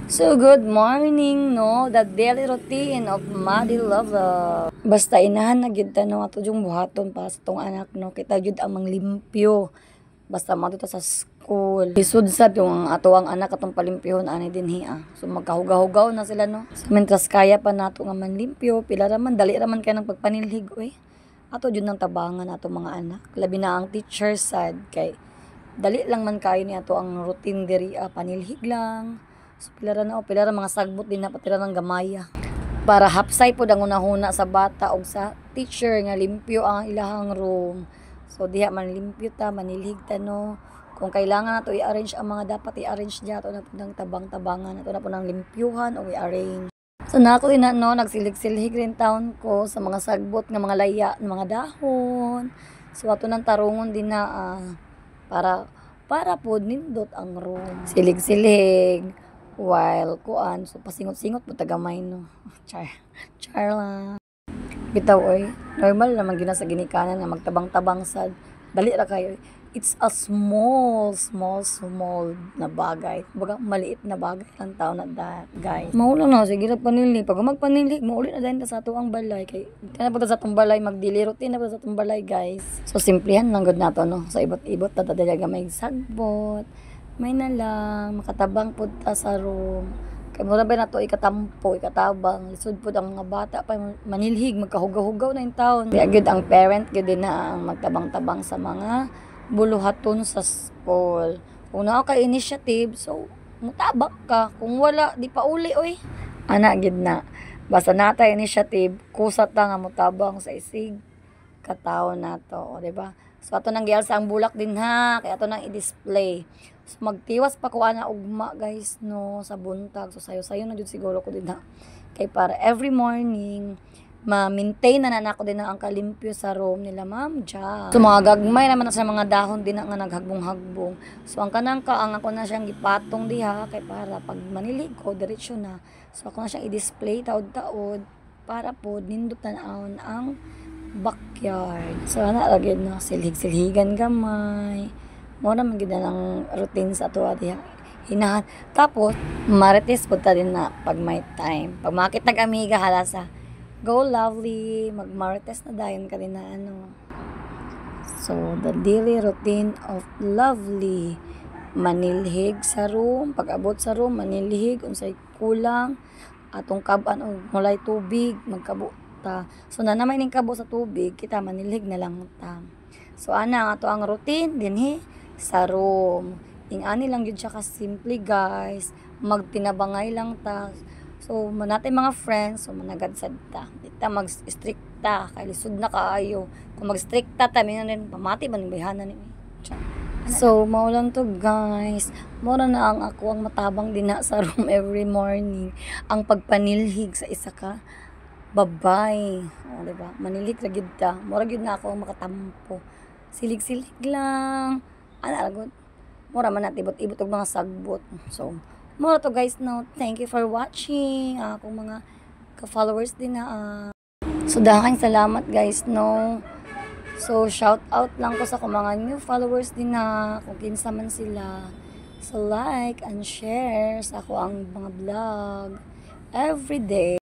So, good morning, no? The daily routine of Madi Lover. Basta inahan na gyud ta no ato yung buhaton para sa tong anak no. Kita gyud ang manglimpyo. Basta mo ta sa school. Isud sad yung ato ang anak atong palimpyon ani dinhi ah. So magkahugaw-hugaw na sila no. So, mentras kaya pa nato nga manlimpyo, pila raman dali raman kay nang pagpanilhig oy. Ato jud nang tabangan ato mga anak. Labi na ang teacher sad kay dali lang man kayo ni ato ang routine diri panilhig lang. So, pilara mga sagbot din na patira ng gamaya. Para hapsay po ang unahuna sa bata o sa teacher nga limpyo ang ilahang room. So diha man limpyo ta, manilhig ta no. Kung kailangan nato i-arrange ang mga dapat i-arrange diha to na po ng tabang-tabangan, nato na po ng limpyuhan o i-arrange. So nako din na no, nagsilig-silhig rin taon ko sa mga sagbot nga mga laya, ng mga dahon. So ato nang tarungon din na para po nindot ang room. Silig-silig while kuan so pasingot-singot po tagamay no. Char lang. Bitaw oy, normal naman gyud sa ginikanan nga magtabang-tabang sad. Dali ra kayo. It's a small na bagay. Baga maliit na bagay lang tao na guys. Maulo na sige ra panili. Pag magpanili, mauli na dayon ta sa ato ang balay kay kana pa sa atong balay magdili routine na sa atong balay guys. So simplihan lang gud nato no. Sa ibot-ibot ta talaga may sagbot. May na lang makatabang pud ta sa room. Kay mura ba nato ikatampo, ikatabang, lisod pud ang mga bata pa manilhig, magkahugaw-hugaw na yung taon. Kaya gyud ang parent gyud din na ang magtabang-tabang sa mga buluhaton sa school. Kung naa ka initiative, so mutabak ka. Kung wala, di pa uli oy. Ana gyud na. Basta nata initiative, kusat ta nga mutabang sa isig katawo nato, di ba? So ato nang gialsa ang bulak din ha, kaya ato nang i-display. So magtiwas pa ko ana ugma guys no sa buntag. So sayo-sayo na jud siguro ko din ha. Kay para every morning ma-maintain na nako din ang kalimpyo sa room nila Ma'am Ja. So mga gagmay naman na sa mga dahon din nga naghagbong-hagbong. So ang kanang kaang ako na siyang gipatong diha kay para pag manilig ko diretso na. So ako na siyang i-display taod-taod para po nindot tan-awon ang backyard. So ana ra gyud no silhig-silhigan gamay. Mo na man gyud ng routine sa ato diha. Hinahan. Tapos marites pud ta din na pag may time. Pag makita amiga halasa, go lovely, magmarites na dayon ka din na ano. So the daily routine of lovely, manilhig sa room, pag abot sa room manilhig unsay kulang atong kaban og mulay tubig magkabo ta. So na naman ning kabo sa tubig, kita manilhig na lang ta. So ana ato ang routine dinhi sa room. Ingani lang gyud siya ka simple guys. Magtinabangay lang ta. So manatay mga friends, so managadsad ta. Di ta mag-stricta kay lisod na kaayo. Kung mag-stricta ta rin pamati man bayhanan ni. So mao lang to guys. Mura na ang ako ang matabang din na sa room every morning. Ang pagpanilhig sa isa ka babay. O diba? Manilig ra gyud ta. Mura gyud na ako ang makatampo. Silig-silig lang. Ana ragot. Mura man natibot-ibot og mga sagbot. So, mura to guys no. Thank you for watching. Akong mga ka-followers din na. So, daghang salamat guys no. So, shout out lang ko sa akong mga new followers din na kung kinsa man sila. So, like and share sa ako ang mga vlog every day.